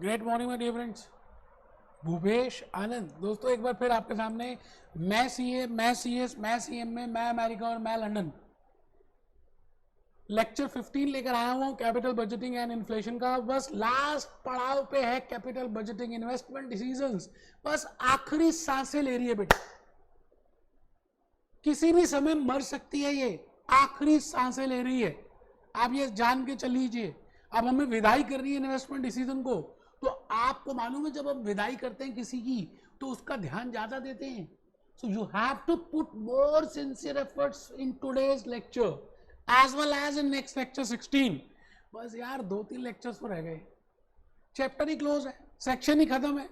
Great morning my dear friends, Bhupesh Anand. दोस्तों एक बार फिर आपके सामने मैं सीए, मैं सीएस, मैं सीएमए, मैं अमेरिका और मैं लंदन लेक्चर 15 लेकर आया हूँ कैपिटल बजटिंग एंड इन्फ्लेशन का। बस लास्ट पड़ाव पे है कैपिटल बजटिंग, इन्वेस्टमेंट डिसीजंस। बस आखिरी सांसें ले रही है बेटा, किसी भी समय मर सकती है, ये आखिरी सांसें ले रही है। आप ये जान के चल लीजिए। अब हमें विदाई कर रही है इन्वेस्टमेंट डिसीजन को, तो आपको मालूम है जब आप विदाई करते हैं किसी की तो उसका ध्यान ज्यादा देते हैं। So you have to put more sincere efforts in today's lecture as well as in next lecture 16। बस यार 2-3 लेक्चर्स तो रह गए, चैप्टर ही क्लोज है, सेक्शन ही खत्म है,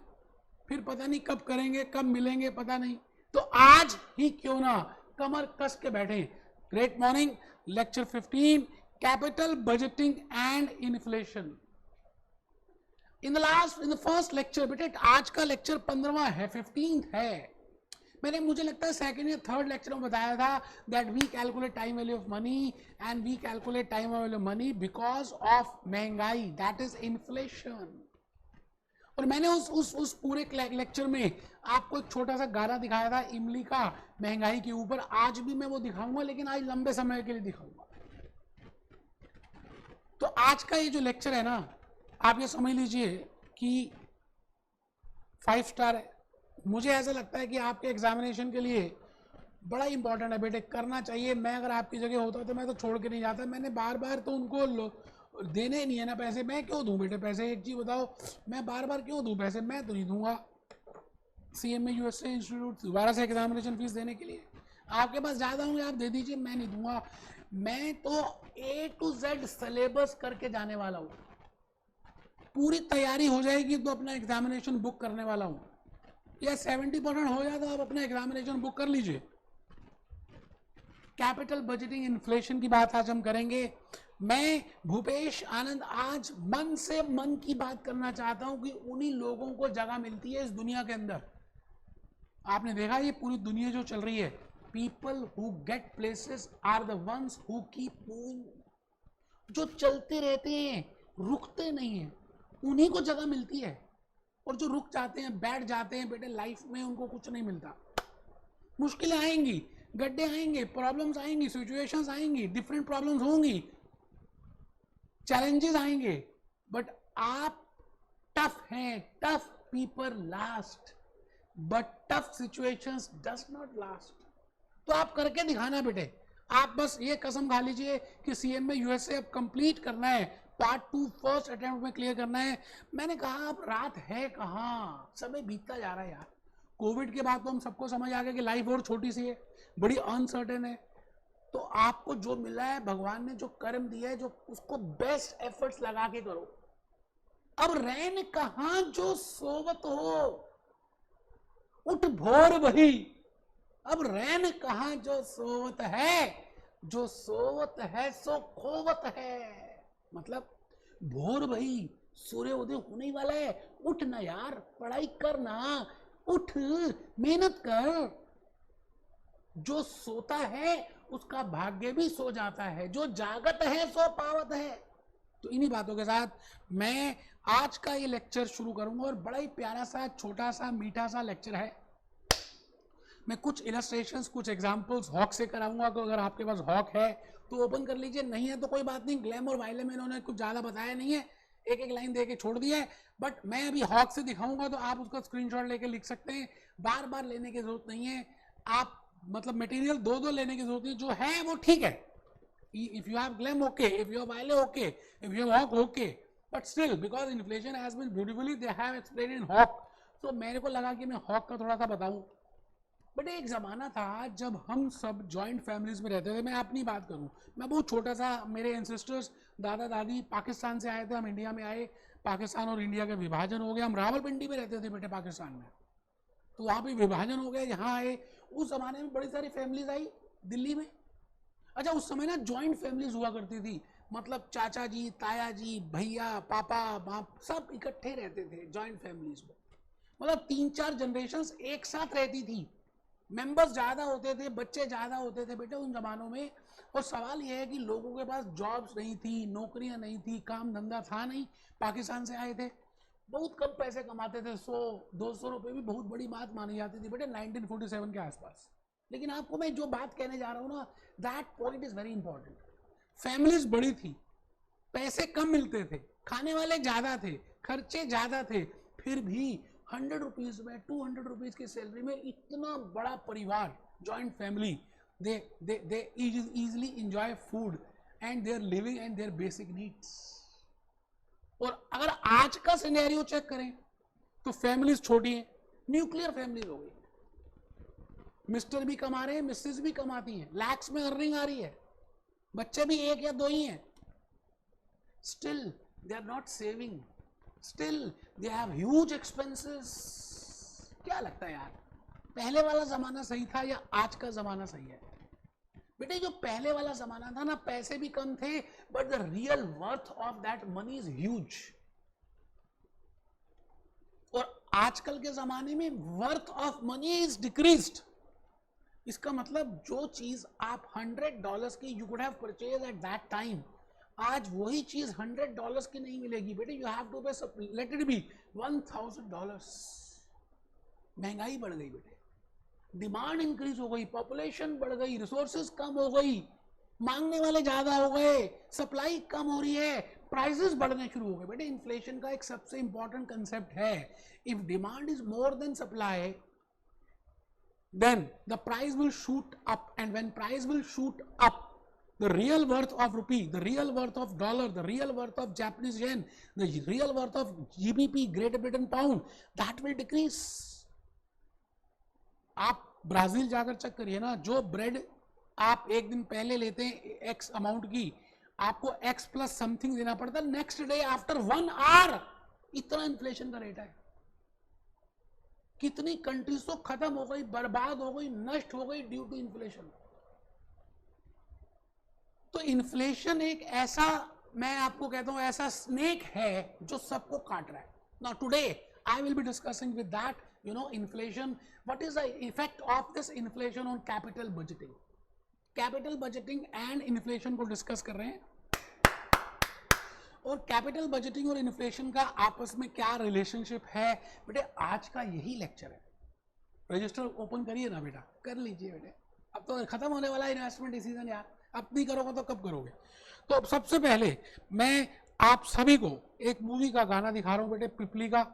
फिर पता नहीं कब करेंगे, कब मिलेंगे पता नहीं। तो आज ही क्यों ना कमर कस के बैठे। Great morning, lecture 15 capital budgeting and inflation. In the first lecture बेटे, आज का लेक्चर 15वां है, 15th है। मैंने, मुझे लगता है सेकंड या थर्ड लेक्चर में बताया था that we calculate time value of money and we calculate time value of money because of महंगाई, दैट इज इन्फ्लेशन। और मैंने उस पूरे लेक्चर में आपको एक छोटा सा गाना दिखाया था इमली का महंगाई के ऊपर। आज भी मैं वो दिखाऊंगा, लेकिन आज लंबे समय के लिए दिखाऊंगा। तो आज का ये जो लेक्चर है ना, आप ये समझ लीजिए कि 5 स्टार है। मुझे ऐसा लगता है कि आपके एग्जामिनेशन के लिए बड़ा इंपॉर्टेंट है बेटे, करना चाहिए। मैं अगर आपकी जगह होता तो मैं तो छोड़ के नहीं जाता। मैंने बार बार तो उनको देने नहीं है ना पैसे, मैं क्यों दूं बेटे पैसे? एक चीज बताओ, मैं बार बार क्यों दूं पैसे? मैं तो नहीं दूंगा। सीएमए यूएसए इंस्टीट्यूट दोबारा से एग्जामिनेशन फीस देने के लिए आपके पास ज्यादा होंगे, आप दे दीजिए, मैं नहीं दूंगा। मैं तो A to Z सिलेबस करके जाने वाला हूँ। पूरी तैयारी हो जाएगी तो अपना एग्जामिनेशन बुक करने वाला हूँ, या 70% हो जाए तो आप अपना एग्जामिनेशन बुक कर लीजिए। कैपिटल बजटिंग इन्फ्लेशन की बात आज हम करेंगे। मैं भूपेश आनंद आज मन से मन की बात करना चाहता हूं कि उन्हीं लोगों को जगह मिलती है इस दुनिया के अंदर। आपने देखा ये पूरी दुनिया जो चल रही है, people who get places are the ones who keep moving. जो चलते रहते हैं, रुकते नहीं हैं, उन्हीं को जगह मिलती है। और जो रुक जाते हैं, बैठ जाते हैं बेटे, लाइफ में उनको कुछ नहीं मिलता। मुश्किलें आएंगी, गड्ढे आएंगे, प्रॉब्लम्स आएंगी, सिचुएशंस आएंगी, डिफरेंट प्रॉब्लम्स होंगी, चैलेंजेस आएंगे, बट आप टफ हैं। Tough people last, but tough situations does not last. तो आप करके दिखाना बेटे। आप बस ये कसम खा लीजिए कि सीएमए यूएसए अब कंप्लीट करना है, पार्ट 2 फर्स्ट अटेम्प्ट में क्लियर करना है। मैंने कहा अब रात है कहाँ, समय बीतता जा रहा है यार। कोविड के बाद तो हम सबको समझ आ गया कि लाइफ और छोटी सी है, बड़ी अनसर्टेन है। तो आपको जो मिला है, भगवान ने जो कर्म दिया है, जो उसको बेस्ट एफर्ट्स लगा के करो। अब रैन कहाँ जो सोवत हो, उठ भोर भई। अब रैन कहाँ जो सोवत है, जो सोवत है सो खोवत है। मतलब भोर भई, सूर्य उदय होने ही वाला है, उठ ना यार, पढ़ाई कर ना, उठ, मेहनत कर। जो सोता है उसका भाग्य भी सो जाता है, जो जागत है सो पावत है। तो इन्हीं बातों के साथ मैं आज का ये लेक्चर शुरू करूंगा, और बड़ा ही प्यारा सा, छोटा सा, मीठा सा लेक्चर है। मैं कुछ इलस्ट्रेशंस, कुछ एग्जांपल्स हॉक से कराऊंगा। तो अगर आपके पास हॉक है तो ओपन कर लीजिए, नहीं है तो कोई बात नहीं। ग्लैम और वाइले में इन्होंने कुछ ज़्यादा बताया नहीं है, एक एक लाइन दे के छोड़ दिया है। बट मैं अभी हॉक से दिखाऊंगा तो आप उसका स्क्रीनशॉट लेके लिख सकते हैं। बार बार लेने की जरूरत नहीं है। आप मतलब मटेरियल 2-2 लेने की जरूरत नहीं, जो है वो ठीक है। If you have Glam, okay. If you have Wiley, okay. If you have Hawk, okay. But still, because inflation has been beautifully, they have explained in Hawk. So मेरे को लगा कि मैं Hawk का थोड़ा सा बताऊं। बट एक ज़माना था जब हम सब जॉइंट फैमिलीज में रहते थे। मैं अपनी बात करूं, मैं बहुत छोटा सा, मेरे एंसेस्टर्स, दादा दादी पाकिस्तान से आए थे, हम इंडिया में आए, पाकिस्तान और इंडिया का विभाजन हो गया। हम रावलपिंडी में रहते थे बेटे पाकिस्तान में, तो वहाँ पे विभाजन हो गया, यहाँ आए। उस ज़माने में बड़ी सारी फैमिलीज आई दिल्ली में। अच्छा, उस समय ना जॉइंट फैमिलीज हुआ करती थी, मतलब चाचा जी, ताया जी, भैया, पापा, बाप, सब इकट्ठे रहते थे जॉइंट फैमिलीज में। मतलब 3-4 जनरेशंस एक साथ रहती थी, मेंबर्स ज़्यादा होते थे, बच्चे ज़्यादा होते थे बेटे उन जमानों में। और सवाल यह है कि लोगों के पास जॉब्स नहीं थी, नौकरियां नहीं थी, काम धंधा था नहीं, पाकिस्तान से आए थे। बहुत कम पैसे कमाते थे, 100-200 रुपए भी बहुत बड़ी बात मानी जाती थी बेटे 1947 के आसपास। लेकिन आपको मैं जो बात कहने जा रहा हूँ ना, that point is very important. Families बड़ी थी, पैसे कम मिलते थे, खाने वाले ज्यादा थे, खर्चे ज्यादा थे, फिर भी 100 रुपीज में 200 रुपीज की सैलरी में इतना बड़ा परिवार, joint family, they easily enjoy food and their living and their basic needs। और अगर आज का सिनेरियो चेक करें तो फैमिलीज छोटी हैं, न्यूक्लियर फैमिलीज हो गई, मिस्टर भी कमा रहे हैं, मिसेस भी कमाती हैं, लैक्स में अर्निंग आ रही है, बच्चे भी 1 या 2 ही हैं, still they are not saving, still they have huge expenses. क्या लगता है यार, पहले वाला जमाना सही था या आज का जमाना सही है? बेटे जो पहले वाला जमाना था ना, पैसे भी कम थे, but the real worth of that money is huge. और आजकल के जमाने में worth of money is decreased. इसका मतलब जो चीज आप $100 की you could have purchase at that time, आज वही चीज $100 की नहीं मिलेगी बेटे, यू हैव टू पे, लेट इट बी $1000। महंगाई बढ़ गई बेटे, डिमांड इंक्रीज हो गई, पॉपुलेशन बढ़ गई, रिसोर्सेज कम हो गई, मांगने वाले ज्यादा हो गए, सप्लाई कम हो रही है, प्राइसेस बढ़ने शुरू हो गए। बेटे इन्फ्लेशन का एक सबसे इंपॉर्टेंट कंसेप्ट है, if demand is more then supply then the price will shoot up, and when price will shoot up, the real worth of rupee, the real worth of dollar, the real worth of Japanese yen, the real worth of GBP, Great Britain pound, that will decrease। आप Brazil जाकर check करिए ना, जो bread आप एक दिन पहले लेते हैं एक्स अमाउंट की, आपको एक्स प्लस समथिंग देना पड़ता है नेक्स्ट डे आफ्टर 1 आवर। इतना इन्फ्लेशन का रेट है। कितनी कंट्रीज तो खत्म हो गई, बर्बाद हो गई, नष्ट हो गई ड्यू टू इन्फ्लेशन। तो इन्फ्लेशन एक ऐसा, मैं आपको कहता हूं ऐसा स्नेक है जो सबको काट रहा है। Now today I will be discussing with that, you know, inflation, what is the effect of this inflation on capital budgeting, capital budgeting and inflation को डिस्कस कर रहे हैं। और कैपिटल बजटिंग और इन्फ्लेशन का आपस में क्या रिलेशनशिप है बेटे, आज का यही लेक्चर है। रजिस्टर ओपन करिए ना बेटा, कर लीजिए बेटे, अब तो खत्म होने वाला है इन्वेस्टमेंट डिसीजन यार, अब नहीं करोगे तो कब करोगे। तो अब सबसे पहले मैं आप सभी को एक मूवी का गाना दिखा रहा हूँ बेटे, पिपली का,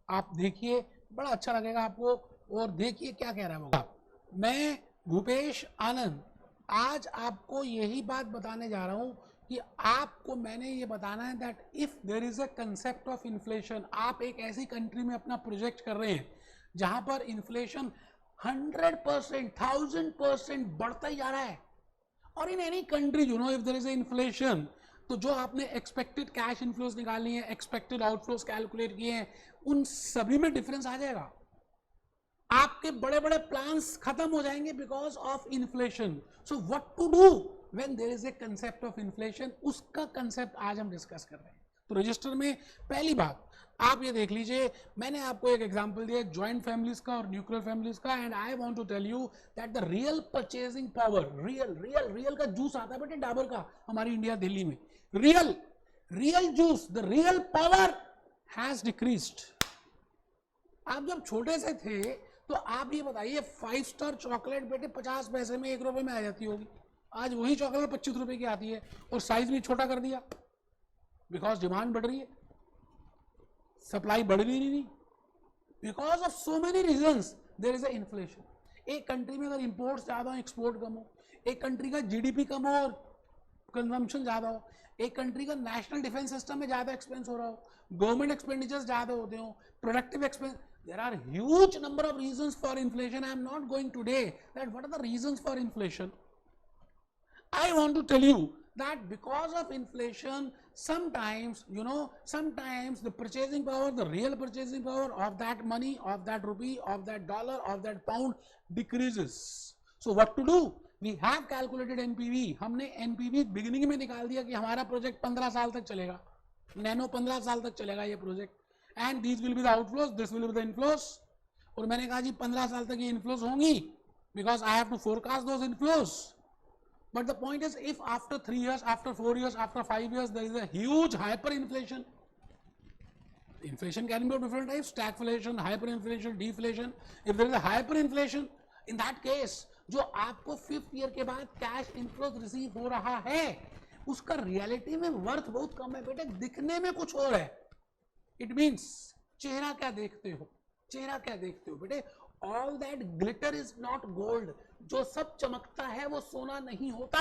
आप देखिए, बड़ा अच्छा लगेगा आपको, और देखिए क्या कह रहा है वो। मैं भूपेश आनंद आज आपको यही बात बताने जा रहा हूं कि आपको मैंने ये बताना है that if there is a concept of inflation, आप एक ऐसी कंट्री में अपना प्रोजेक्ट कर रहे हैं जहां पर इन्फ्लेशन 100%, 1000% बढ़ता ही जा रहा है, और in any country you know if there is a inflation, तो जो आपने एक्सपेक्टेड कैश इनफ्लोज निकाली है, एक्सपेक्टेड आउटफ्लोज कैलकुलेट किए हैं, उन सभी में डिफरेंस आ जाएगा। आपके बड़े बड़े प्लान्स खत्म हो जाएंगे because of inflation. So what to do when there is a concept of inflation, उसका कंसेप्ट आज हम डिस्कस कर रहे हैं। तो रजिस्टर में पहली बात आप ये देख लीजिए, मैंने आपको एक एग्जांपल दिया ज्वाइंट फैमिलीज का और न्यूक्लियर फैमिलीज का, and I want to tell you that the real purchasing power, real का जूस आता है बेटे डाबर का हमारी इंडिया दिल्ली में, real juice, the real power has decreased. आप जब छोटे से थे तो आप ये बताइए 5 स्टार चॉकलेट बेटे 50 पैसे में 1 रुपए में आ जाती होगी, आज वही चॉकलेट 25 रुपए की आती है, और साइज भी छोटा कर दिया बिकॉज डिमांड बढ़ रही है, सप्लाई बढ़ भी नहीं, because of so many reasons there is a inflation. एक कंट्री में अगर इंपोर्ट्स ज्यादा हो, एक्सपोर्ट कम हो, एक कंट्री का जीडीपी कम हो और कंजम्पशन ज्यादा हो, एक कंट्री का नेशनल डिफेंस सिस्टम में ज्यादा एक्सपेंस हो रहा हो, गवर्नमेंट एक्सपेंडिचर्स ज्यादा होते हो, productive expense, there are huge number of reasons for inflation. I am not going today that what are the reasons for inflation. I want to tell you that because of inflation, sometimes you know, sometimes the purchasing power, the real purchasing power of that money, of that rupee, of that dollar, of that pound decreases. So what to do? We have calculated NPV. हमने NPV beginning में निकाल दिया कि हमारा project 15 साल तक चलेगा, nano 15 साल तक चलेगा ये project, and these will be the outflows, this will be the inflows. और मैंने कहा जी 15 साल तक ये इनफ्लोज होंगी because I have to forecast those inflows. But the point is if after 3 years, after 4 years, after 5 years there is a huge hyper inflation, Inflation can be of different types: stagflation, hyperinflation, deflation. If there is a hyperinflation, in that case जो आपको 5th year के बाद cash inflows receive हो रहा है उसका reality में worth बहुत कम है बेटे, दिखने में कुछ और है. इट मीन्स चेहरा क्या देखते हो, चेहरा क्या देखते हो बेटे. All that glitter is not gold. जो सब चमकता है वो सोना नहीं होता.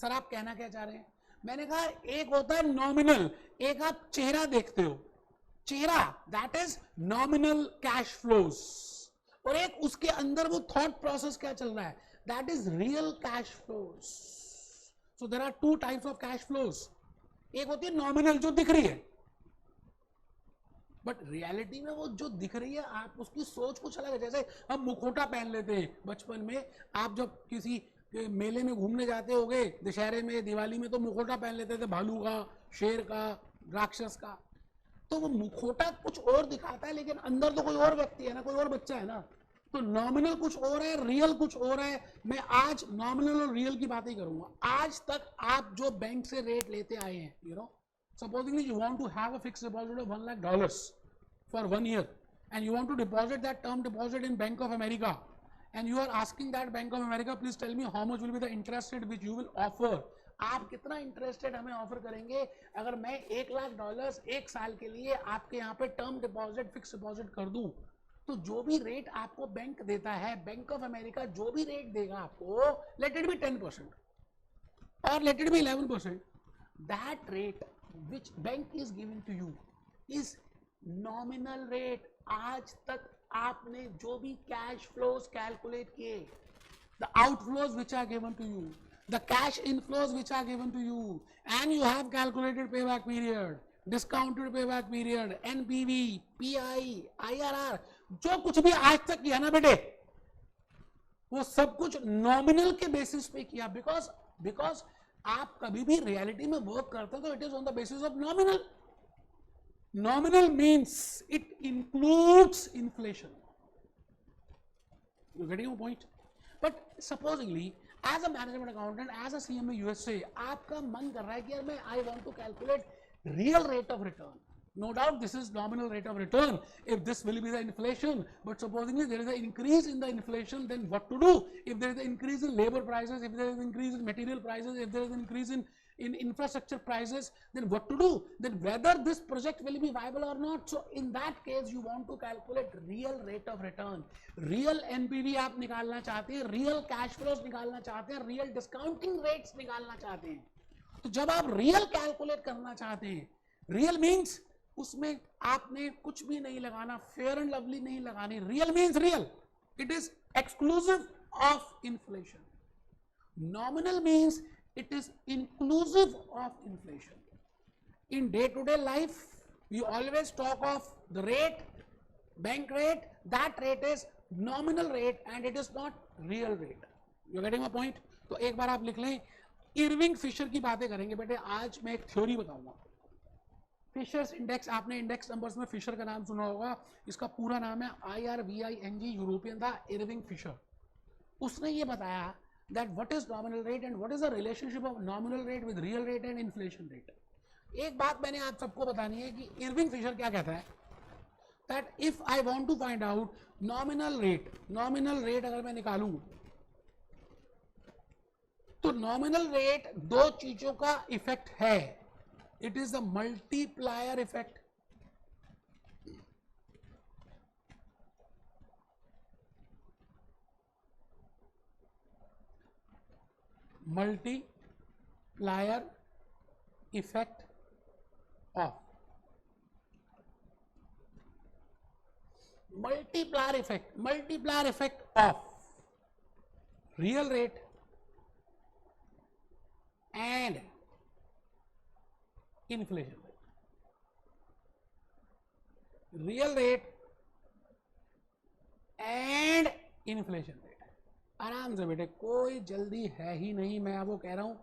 सर आप कहना क्या चाह रहे हैं? मैंने कहा एक होता है नॉमिनल, एक आप चेहरा देखते हो, चेहरा, that is nominal cash flows. और एक उसके अंदर वो थॉट प्रोसेस क्या चल रहा है, that is real cash flows. So there are 2 types of cash flows. एक होती है नॉमिनल जो दिख रही है, बट रियलिटी में वो जो दिख रही है आप उसकी सोच कुछ अलग है. जैसे हम मुखौटा पहन लेते हैं बचपन में, आप जब किसी मेले में घूमने जाते होगे, दशहरे में, दिवाली में, तो मुखौटा पहन लेते थे भालू का, शेर का, राक्षस का. तो वो मुखौटा कुछ और दिखाता है लेकिन अंदर तो कोई और व्यक्ति है ना, कोई और बच्चा है ना. तो नॉमिनल कुछ और है, रियल कुछ और है. मैं आज नॉमिनल और रियल की बात ही करूंगा. आज तक आप जो बैंक से रेट लेते आए हैं, you know, supposingly you want to have a fixed deposit of $1 lakh for 1 year and you want to deposit that term deposit in Bank of America and you are asking that Bank of America, please tell me how much will be the interest rate which you will offer. आप कितना interest rate हमें offer करेंगे अगर मैं $1 lakh 1 साल के लिए आपके यहाँ पे टर्म डिपॉजिट, फिक्स डिपॉजिट कर दूं? तो जो भी रेट आपको बैंक देता है, बैंक ऑफ अमेरिका जो भी रेट देगा आपको, लेट इट बी 10% और let it be 11%, that rate which bank is giving to you is nominal rate. आज तक आपने जो भी कैश फ्लोज कैलकुलेट किए, the outflows which are given to you, the cash inflows which are given to you, and you have calculated payback period, discounted payback period, NPV, PI, IRR, जो कुछ भी आज तक किया ना बेटे, वो सब कुछ नॉमिनल के बेसिस पे किया. बिकॉज आप कभी भी रियलिटी में वर्क करते हो तो it is on the basis of nominal. Nominal means it includes inflation. You getting my point? But supposingly as a management accountant, as a CMA USA, आपका मन कर रहा है कि यार मैं I want to calculate real rate of return. No doubt this is nominal rate of return if this will be the inflation, but supposingly there is an increase in the inflation, then what to do? If there is an increase in labor prices, if there is an increase in material prices, if there is an increase in infrastructure prices, then what to do? Then whether this project will be viable or not. So in that case you want to calculate real rate of return. Real NPV आप निकालना चाहते हैं, real cash flows निकालना चाहते हैं, real discounting rates निकालना चाहते हैं. तो जब आप real calculate करना चाहते हैं, real means उसमें आपने कुछ भी नहीं लगाना, फेयर एंड लवली नहीं लगानी. Real means real, it is exclusive of inflation. Nominal means it is inclusive of inflation. In day to day life we always talk of the rate, bank rate, that rate is nominal rate and it is not real rate. You getting my point? तो एक बार आप लिख लें, Irving Fisher की बातें करेंगे बेटे. आज मैं एक थ्योरी बताऊंगा. फिशर्स इंडेक्स, आपने इंडेक्स नंबर्स में फिशर का नाम सुना होगा. इसका पूरा नाम है IRVING. यूरोपियन था, इरविंग फिशर. उसने ये बताया that what is nominal rate and what is the relationship of nominal rate with real rate and inflation rate. एक बात मैंने आप सबको बतानी है कि इरविंग फिशर क्या कहता है, that if I want to find out nominal rate अगर मैं निकालूं तो नॉमिनल रेट 2 चीजों का इफेक्ट है. It is the multiplier effect. Multiplier effect of. Multiplier effect of real rate and inflation rate. Real rate and inflation rate. आराम से बेटे, कोई जल्दी है ही नहीं. मैं आपको कह रहा हूं,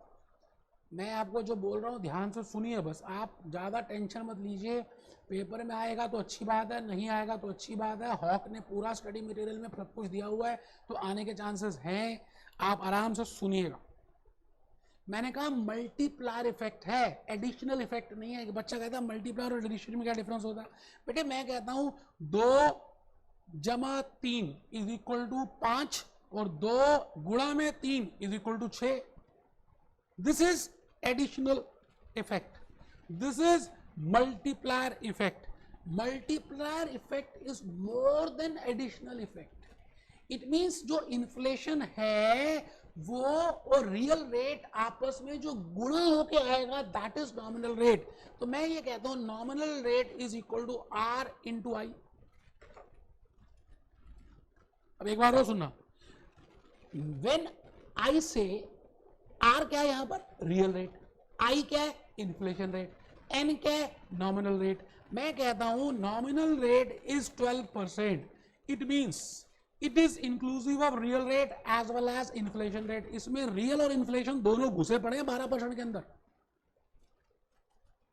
मैं आपको जो बोल रहा हूं ध्यान से सुनिए बस. आप ज़्यादा टेंशन मत लीजिए. पेपर में आएगा तो अच्छी बात है, नहीं आएगा तो अच्छी बात है. हॉक ने पूरा स्टडी मटेरियल में सब कुछ दिया हुआ है तो आने के चांसेस हैं. आप आराम से सुनिएगा. मैंने कहा मल्टीप्लायर इफेक्ट है, एडिशनल इफेक्ट नहीं है। बच्चा कहता है मल्टीप्लायर और एडिशन में क्या डिफरेंस होता है? बेटे मैं कहता हूं 2 जमा 3 इज इक्वल टू 5 और 2 गुणा में 3 is equal to 6। This is additional effect, this is multiplier effect. Multiplier effect is more than additional effect. It means जो इन्फ्लेशन है वो और रियल रेट आपस में जो गुणा होके आएगा, दैट इज नॉमिनल रेट। तो मैं ये कहता हूं nominal rate is equal to R into I. अब एक बार और सुनना, व्हेन आई से आर क्या है यहां पर? Real rate. आई क्या है? Inflation rate. एन क्या है? Nominal rate. मैं कहता हूं nominal rate is 12%। It means it is inclusive of real rate as well as inflation rate. इसमें रियल और इन्फ्लेशन दोनों घुसे पड़े हैं 12% के अंदर।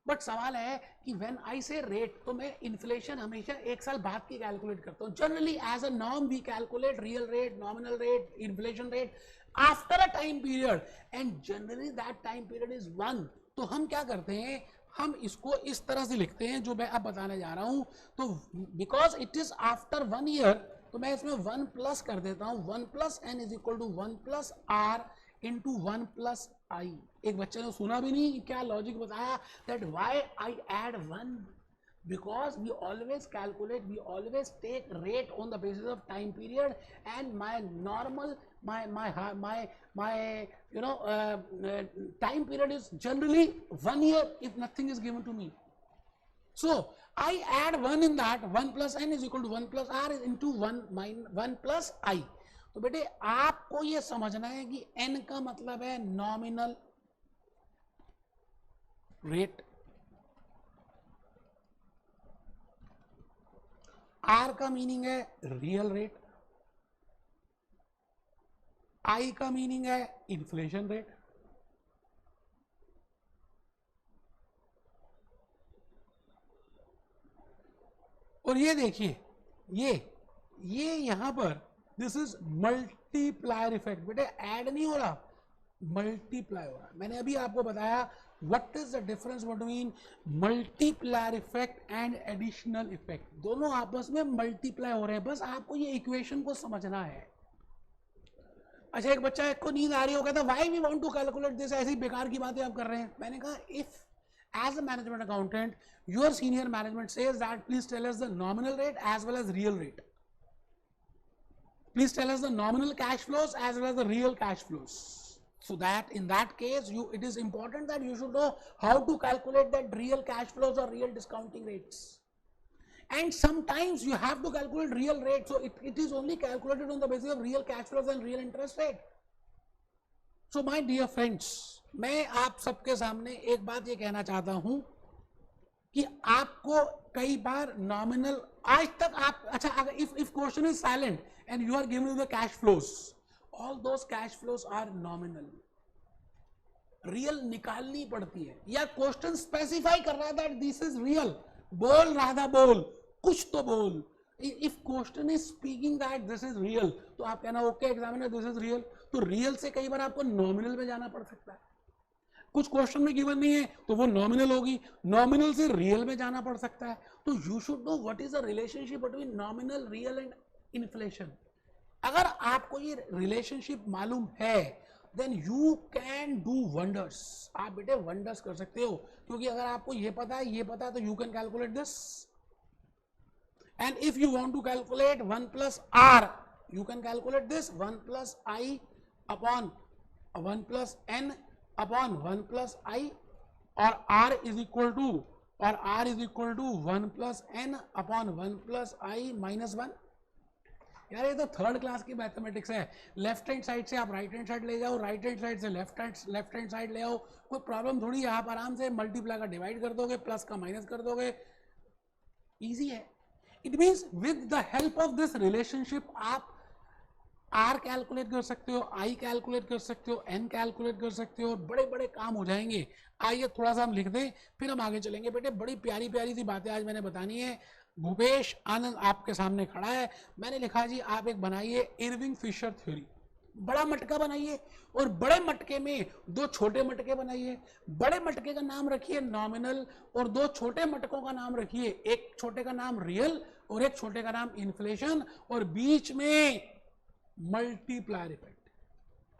बट सवाल है कि व्हेन आई से रेट, तो मैं इन्फ्लेशन हमेशा एक साल बाद की कैलकुलेट करता हूं। Generally as a norm we calculate real rate, nominal rate, inflation rate after a time period, and generally that time period is 1। तो हम क्या करते हैं, हम इसको इस तरह से लिखते हैं जो मैं अब बताने जा रहा हूं। तो because it is after 1 year, तो मैं इसमें 1 प्लस कर देता हूं। 1 plus N is equal to 1 plus R into 1 plus I. एक बच्चे ने सुना भी नहीं क्या लॉजिक बताया, that why I add 1, because we always calculate, we always take rate on the basis of time period, and my normal my you know time period is generally 1 year if nothing is given to me. So I add 1 in that, 1 plus n is equal to 1 plus r into 1 plus I. तो बेटे आपको ये समझना है कि n का मतलब है नॉमिनल रेट, R का मीनिंग है रियल रेट, I का मीनिंग है इन्फ्लेशन रेट। और ये देखिए ये यहां पर दिस इज मल्टीप्लायर इफेक्ट। बेटे ऐड नहीं हो रहा, मल्टीप्लाई हो रहा। मैंने अभी आपको बताया what is the difference between multiplier effect and additional effect. दोनों आपस में मल्टीप्लाई हो रहे हैं, बस आपको ये इक्वेशन को समझना है। अच्छा एक बच्चा को नींद आ रही हो, कहता why we want to calculate this, ऐसी बेकार की बातें आप कर रहे हैं। मैंने कहा if as a management accountant your senior management says that please tell us the nominal rate as well as real rate, please tell us the nominal cash flows as well as the real cash flows, so that in that case it is important that you should know how to calculate that real cash flows or real discounting rates. And sometimes you have to calculate real rate, so it is only calculated on the basis of real cash flows and real interest rate. So my dear friends, मैं आप सबके सामने एक बात ये कहना चाहता हूं कि आपको कई बार नॉमिनल आज तक आप, अच्छा अगर if question is silent and you are given the cash flows, all those cash flows are nominal, real निकालनी पड़ती है, या क्वेश्चन स्पेसिफाई कर रहा है दैट दिस इज रियल, बोल राधा बोल, कुछ तो बोल। If question is speaking that this is real, तो आप कहना okay examiner this is real. तो रियल से कई बार आपको नॉमिनल में जाना पड़ सकता है, कुछ क्वेश्चन में गिवन नहीं है तो वो नॉमिनल होगी, नॉमिनल से रियल में जाना पड़ सकता है। तो you should know what is the relationship between nominal, real and inflation. अगर आपको ये रिलेशनशिप मालूम है then you can do wonders. आप बेटे वंडर्स कर सकते हो, क्योंकि अगर आपको ये पता है तो you can calculate this. And if you want to calculate 1 plus R, you can calculate this 1 plus I upon 1 plus N upon 1 plus I, और r is equal to 1 plus N upon 1 plus I minus 1। यार ये तो third class की mathematics है। Left hand side से आप right hand side ले जाओ, राइट हैंड साइड से लेफ्ट हैंड साइड ले आओ, कोई प्रॉब्लम थोड़ी है। आप आराम से मल्टीप्लाई का डिवाइड कर दोगे, प्लस का माइनस कर दोगे, इजी है। It means with the help of this relationship आप R कैलकुलेट कर सकते हो, I कैलकुलेट कर सकते हो, N कैलकुलेट कर सकते हो, बड़े बड़े काम हो जाएंगे। आइए थोड़ा सा हम लिख दें फिर हम आगे चलेंगे। बेटे बड़ी प्यारी प्यारी सी बातें आज मैंने बतानी है। भूपेश आनंद आपके सामने खड़ा है, मैंने लिखा जी आप एक बनाइए इरविंग फिशर थ्योरी। बड़ा मटका बनाइए और बड़े मटके में दो छोटे मटके बनाइए। बड़े मटके का नाम रखिए नॉमिनल और दो छोटे मटकों का नाम रखिए, एक छोटे का नाम रियल और एक छोटे का नाम इन्फ्लेशन, और बीच में मल्टीप्लायर इफेक्ट।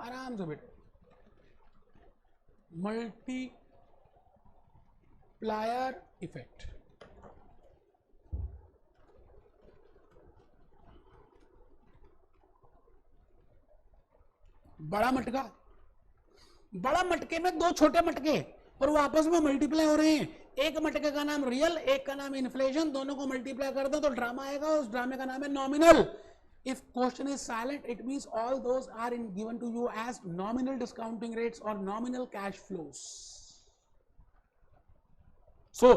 आराम से बेटे, मल्टीप्लायर इफेक्ट। बड़ा मटका, बड़ा मटके में दो छोटे मटके और वो आपस में मल्टीप्लाई हो रहे हैं। एक मटके का नाम रियल, एक का नाम इन्फ्लेशन, दोनों को मल्टीप्लाई कर दो तो ड्रामा आएगा, उस ड्रामे का नाम है nominal. If question is silent, it means all those are given to you as nominal discounting rates or nominal cash flows. So,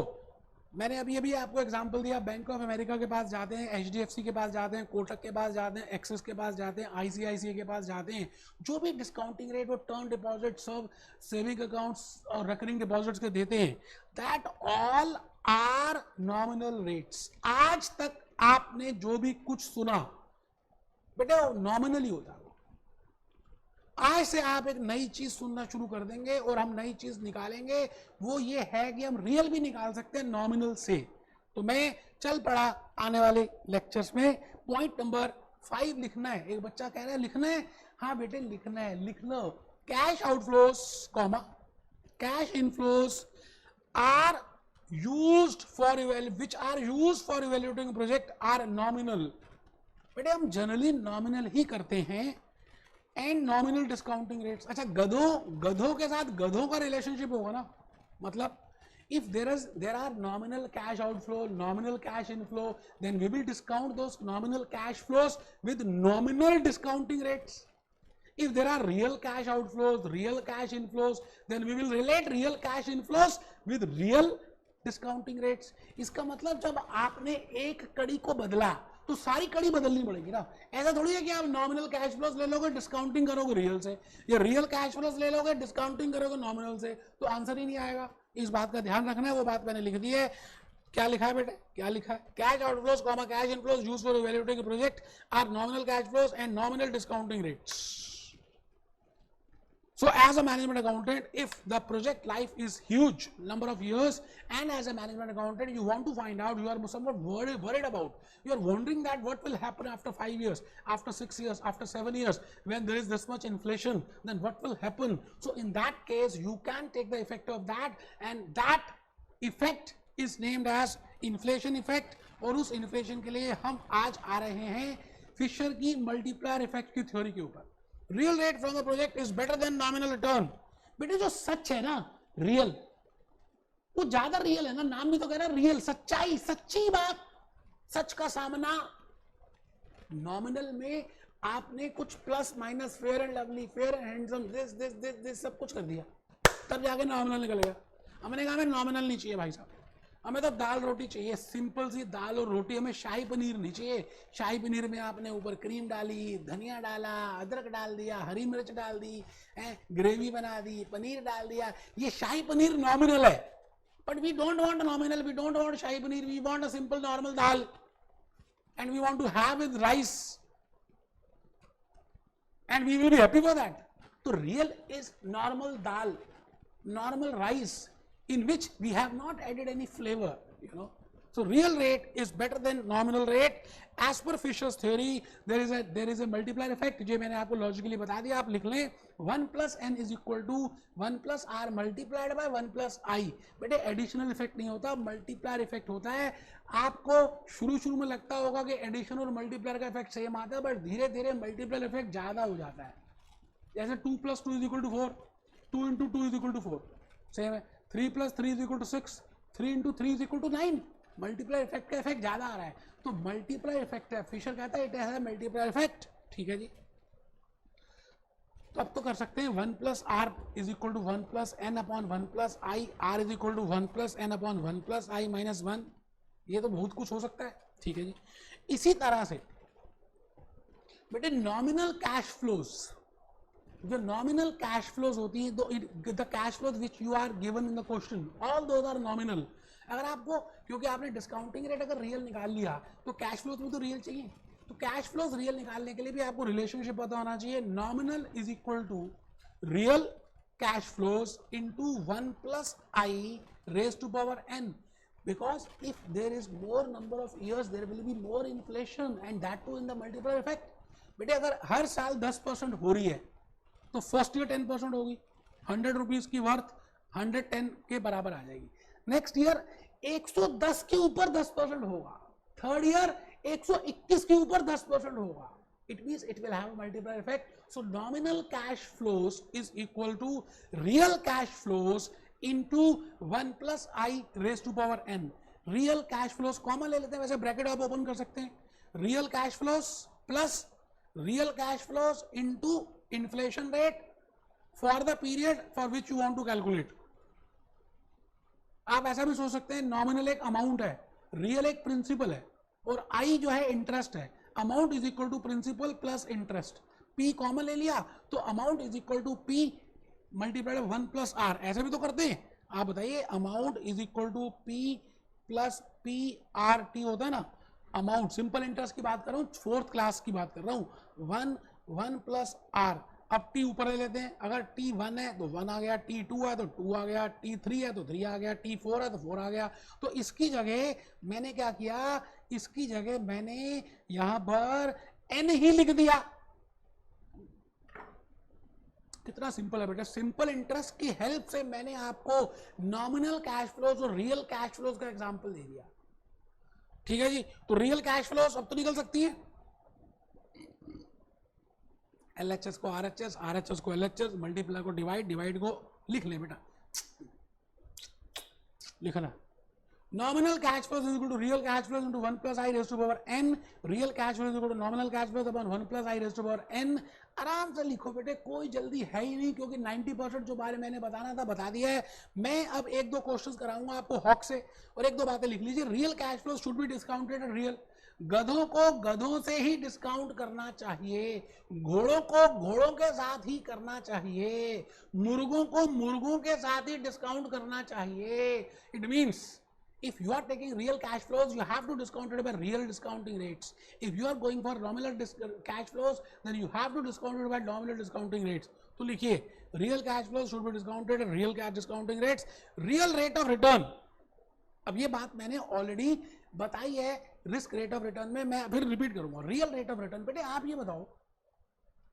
मैंने अभी आपको एग्जांपल दिया, बैंक ऑफ अमेरिका के पास जाते हैं, एचडीएफसी के पास जाते हैं, कोटक के पास जाते हैं, एक्सिस के पास जाते हैं, आईसीआईसीआई के पास जाते हैं, जो भी डिस्काउंटिंग रेट वो टर्म डिपॉजिट, सब सेविंग अकाउंट्स और रिकरिंग डिपॉजिट्स के देते हैं, that all are nominal rates. आज तक आपने जो भी कुछ सुना बेटे वो नॉमिनल ही होता है। आज से आप एक नई चीज सुनना शुरू कर देंगे और हम नई चीज निकालेंगे, वो ये है कि हम रियल भी निकाल सकते हैं नॉमिनल से। तो मैं चल पड़ा आने वाले लेक्चर्स में। पॉइंट नंबर 5 लिखना है। एक बच्चा कह रहा है लिखना है, हाँ बेटे लिखना है, लिख लो। Cash outflows comma cash inflows are used for which are used for evaluating project are nominal. बेटे हम जनरली नॉमिनल ही करते हैं। And nominal discounting rates. अच्छा गधों के साथ गधों का रिलेशनशिप होगा ना, मतलब if there are nominal cash outflow, nominal cash inflow, then we will discount those nominal cash flows with nominal discounting rates. If there are real cash outflows, real cash inflows, then we will relate real cash inflows with real discounting rates. इसका मतलब जब आपने एक कड़ी को बदला तो सारी कड़ी बदलनी पड़ेगी ना। ऐसा थोड़ी है कि आप नॉमिनल कैश फ्लोस ले लोगे डिस्काउंटिंग करोगे रियल से, या रियल कैश फ्लोस ले लोगे डिस्काउंटिंग करोगे नॉमिनल से, तो आंसर ही नहीं आएगा। इस बात का ध्यान रखना है, वो बात मैंने लिख दी है। क्या लिखा है बेटे, क्या लिखा है? Cash outflows comma cash inflows used for evaluating project are nominal cash flows and nominal discounting rates. So as a management accountant, if the project life is huge number of years, and as a management accountant you want to find out, you are somewhat worried about, you are wondering that what will happen after 5 years, after 6 years, after 7 years, when there is this much inflation, then what will happen? So in that case you can take the effect of that, and that effect is named as inflation effect. और उस inflation के लिए हम आज आ रहे हैं Fisher की multiplier effect की थ्योरी के ऊपर। Real rate from the project is better than nominal return. बेटे जो सच है ना रियल, वो ज्यादा रियल है ना, नाम भी तो कह रहा है रियल, सच्चाई, सच्ची बात, सच का सामना। नॉमिनल में आपने कुछ plus minus, fair and lovely, fair and handsome, this सब कुछ कर दिया, तब जाके नॉमिनल निकल गया। हमने कहा हमें नॉमिनल नहीं चाहिए भाई साहब, हमें तो दाल रोटी चाहिए, सिंपल सी दाल और रोटी, हमें शाही पनीर नहीं चाहिए। शाही पनीर में आपने ऊपर क्रीम डाली, धनिया डाला, अदरक डाल दिया, हरी मिर्च डाल दी, ग्रेवी बना दी, पनीर डाल दिया, ये शाही पनीर नॉमिनल है। But we don't want nominal, we don't want shahi paneer, we want a simple normal dal, and we want to have with rice, and we will be happy for that. तो real is normal dal, normal rice in which we have not added any flavor, you know. So real rate is better than nominal rate as per Fisher's theory. There is a multiplier effect जो मैंने आपको logically बता दिया, आप लिख लें 1 plus n is equal to 1 plus r multiplied by 1 plus i। बेटे additional effect नहीं होता, मल्टीप्लायर इफेक्ट होता है। आपको शुरू में लगता होगा कि एडिशन और मल्टीप्लायर का इफेक्ट सेम आता है, बट धीरे धीरे मल्टीप्लायर इफेक्ट ज्यादा हो जाता है। जैसे 2 plus 2 is equal to 4, 2 into 2 is equal to 4, same है। 3 plus 3 is equal to 6, 3 into 3 is equal to 9। Multiplier effect का इफेक्ट ज्यादा आ रहा है, तो मल्टीप्लायर इफेक्ट है। फिशर कहता है it has a multiplier effect, ठीक है जी। तो अब तो कर सकते हैं 1 plus r is equal to 1 plus n upon 1 plus i, r is equal to 1 plus n upon 1 plus i minus 1। ये तो बहुत कुछ हो सकता है, ठीक है जी। इसी तरह से बेटे नॉमिनल कैश फ्लोज, जो नॉमिनल कैश फ्लोज होती हैं, the cash flows which you are given in the question, all those are nominal. अगर आपको, क्योंकि आपने डिस्काउंटिंग रेट अगर रियल निकाल लिया तो कैश फ्लोज में तो रियल चाहिए, तो कैश फ्लोज रियल निकालने के लिए भी आपको रिलेशनशिप पता होना चाहिए. Nominal is equal to real cash flows into 1 plus I raise to power n. Because if there is more number of years, there will be more inflation and that too in the multiplier effect. बेटे अगर हर साल 10% हो रही है तो first year 10% होगी, 100 rupees की worth 110 के बराबर आ जाएगी. नेक्स्ट ईयर 110 के ऊपर 10% होगा, थर्ड ईयर 121 के ऊपर 10% होगा. It means it will have a multiplier effect. So nominal cash flows is equal to real cash flows into 1 plus I raised to power n. Real cash flows common ले लेते हैं, वैसे bracket आप open कर सकते हैं. Real cash flows plus real cash flows into inflation rate for the period for which you want to calculate. आप ऐसा भी सोच सकते हैं, नॉमिनल एक अमाउंट है, रियल एक प्रिंसिपल है और आई जो है इंटरेस्ट है. Amount is equal to principal plus interest. P common ले लिया तो amount is equal to P multiplied 1 plus R. ऐसे भी तो करते हैं. आप बताइए, amount is equal to P plus P R T होता है ना. अमाउंट सिंपल इंटरेस्ट की बात कर रहा हूँ, 4th क्लास की बात कर रहा हूँ. 1 प्लस आर. अब टी ऊपर ले लेते हैं. अगर टी 1 है तो 1 आ गया, टी 2 है तो 2 आ गया, टी 3 है तो 3 आ गया, टी 4 है तो 4 आ गया. तो इसकी जगह मैंने क्या किया, इसकी जगह मैंने यहां पर एन ही लिख दिया. कितना सिंपल है बेटा. सिंपल इंटरेस्ट की हेल्प से मैंने आपको नॉमिनल कैश फ्लोज और रियल कैश फ्लोज का एग्जांपल दे दिया. ठीक है जी. तो रियल कैश फ्लोज अब तो निकल सकती है, एलएचएस को आरएचएस, आरएचएस को एलएचएस, मल्टीप्लाई को डिवाइड, डिवाइड को लिख ले बेटा, लिखना. Nominal cash flows is equal to real cash flows into 1 plus I raised to power n. Real cash flows is equal to nominal cash flows upon 1 plus I raised to power n. आराम से लिखो बेटे, कोई जल्दी है ही नहीं, क्योंकि 90% जो बारे मैंने बताना था बता दिया है. मैं अब 1-2 क्वेश्चंस कराऊंगा आपको हॉक से और 1-2 बातें लिख लीजिए. Real cash flows should be discounted eight real. गधों को गधों से ही डिस्काउंट करना चाहिए, घोड़ों को घोड़ों के साथ ही करना चाहिए, मुर्गों को मुर्गों के साथ ही डिस्काउंट करना चाहिए. It means if you are taking real cash flows, you have to discount it by real discounting rates. If you are going for nominal cash flows, then you have to discount it by nominal discounting rates. तो लिखिए, real cash flows should be discounted at real cash discounting rates. Real rate of return. अब ये बात मैंने already बताई है risk rate of return में, मैं फिर रिपीट करूंगा. Real rate of return. बेटे आप ये बताओ,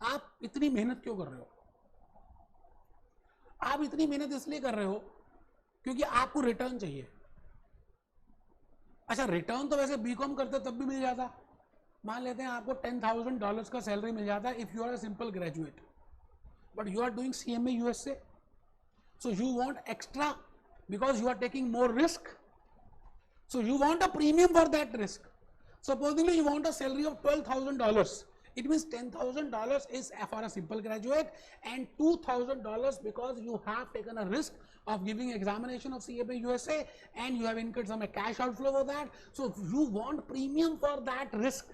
आप इतनी मेहनत क्यों कर रहे हो? आप इतनी मेहनत इसलिए कर रहे हो क्योंकि आपको रिटर्न चाहिए. अच्छा, रिटर्न तो वैसे बीकॉम करते तब भी मिल जाता. मान लेते हैं आपको $10,000 का सैलरी मिल जाता है if you are a simple graduate, but you are doing CMA USA, so you want extra because you are taking more risk, so you want a premium for that risk. Supposedly you want a salary of $12,000. It means $10,000 is for a simple graduate and $2,000 because you have taken a risk of giving examination of CMA USA and you have incurred some cash outflow for that. So you want premium for that risk.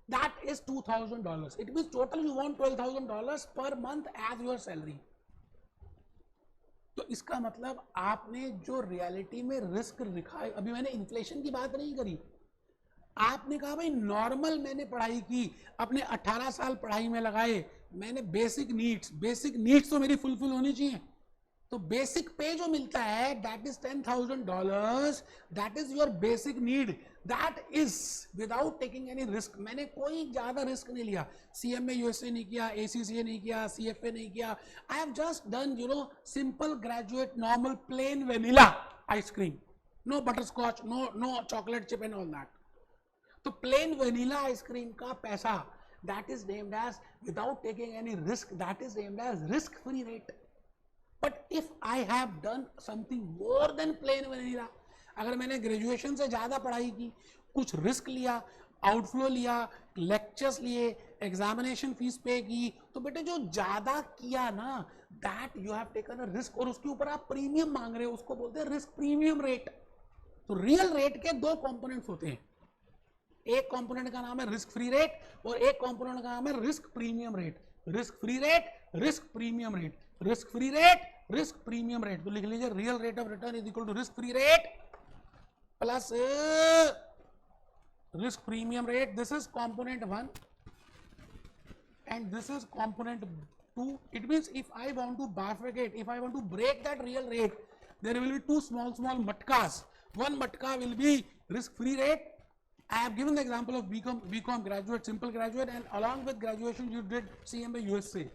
That is $2,000. It means total you want $12,000 per month as your salary. तो इसका मतलब आपने जो reality में risk लिखा है, अभी मैंने इन्फ्लेशन की बात नहीं करी. आपने कहा भाई नॉर्मल मैंने पढ़ाई की, अपने 18 साल पढ़ाई में लगाए, मैंने बेसिक नीड्स तो मेरी फुलफिल होनी चाहिए. तो बेसिक पे जो मिलता है that is $10,000. That is your basic need. That is without taking any risk. मैंने कोई ज्यादा रिस्क नहीं लिया. CMA USA नहीं किया, ACCA नहीं किया, CFA नहीं किया. I have just done simple graduate normal plain vanilla ice cream, no butter scotch, no chocolate chip and all that. तो प्लेन वेनिला आइसक्रीम का पैसा that is named as without taking any risk, that is named as risk free rate. But if I have done something more than plain vanilla, अगर मैंने graduation से ज्यादा पढ़ाई की, कुछ रिस्क लिया, आउटफ्लो लिया, लेक्चर्स लिए, एग्जामिनेशन फीस पे की, तो बेटे जो ज्यादा किया ना that you have taken a risk, और उसके ऊपर आप प्रीमियम मांग रहे हो, उसको बोलते हैं रिस्क प्रीमियम रेट. तो रियल रेट के 2 कंपोनेंट्स होते हैं. एक कंपोनेंट का नाम है रिस्क फ्री रेट और एक कंपोनेंट का नाम है risk premium rate. Risk free rate, risk premium rate, risk free rate, risk premium rate. तो लिख लीजिए, real rate of return is equal to risk free rate plus risk premium rate. This is component 1 and this is component 2. It means if I want to bifurcate, if I want to break that real rate, there will be two small matkas. One matka will be risk free rate. I have given the example of BCom graduate, simple graduate, and along with graduation you did CMA USA,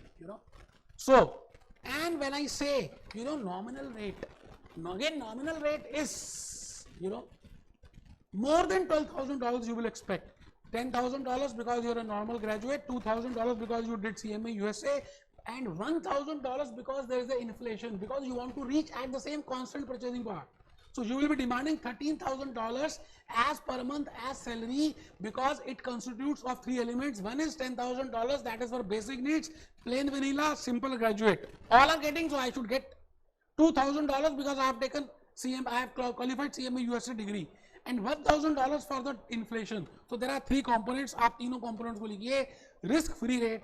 So, and when I say, nominal rate, again nominal rate is, more than $12,000 you will expect. $10,000 because you're a normal graduate, $2,000 because you did CMA USA, and $1,000 because there is the inflation, because you want to reach at the same constant purchasing power. So you will be demanding $13,000 as per month as salary, because it constitutes of three elements. One is $10,000, that is for basic needs, plain vanilla, simple graduate. All are getting, so I should get $2,000 because I have taken I have qualified CMA USA degree, and $1,000 for the inflation. So there are three components. आप तीनों components को लिखिए, risk free rate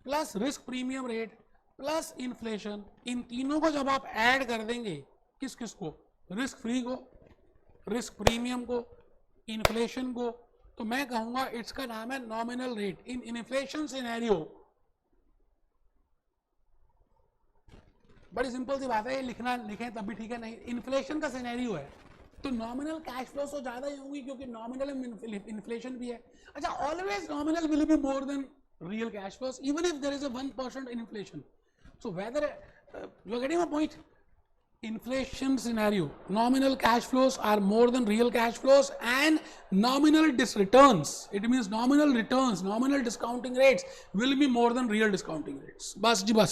plus risk premium rate plus inflation. इन तीनों को जब आप add कर देंगे, किस किस को, रिस्क फ्री को, रिस्क प्रीमियम को, इन्फ्लेशन को, तो मैं कहूंगा इसका नाम है नॉमिनल रेट. इन इन्फ्लेशन सिनेरियो, बड़ी सिंपल सी बात है, ये लिखना लिखें तब भी ठीक है, नहीं इन्फ्लेशन का सिनेरियो है तो नॉमिनल कैश फ्लो तो ज्यादा ही होंगी क्योंकि नॉमिनल इन्फ्लेशन भी है. अच्छा, always nominal will be more than real cash flows even if there is a 1% inflation. So whether you are getting my point? Inflation scenario, nominal cash flows are more than real cash flows, and nominal returns, it means nominal returns, nominal discounting rates will be more than real discounting rates. बस जी बस.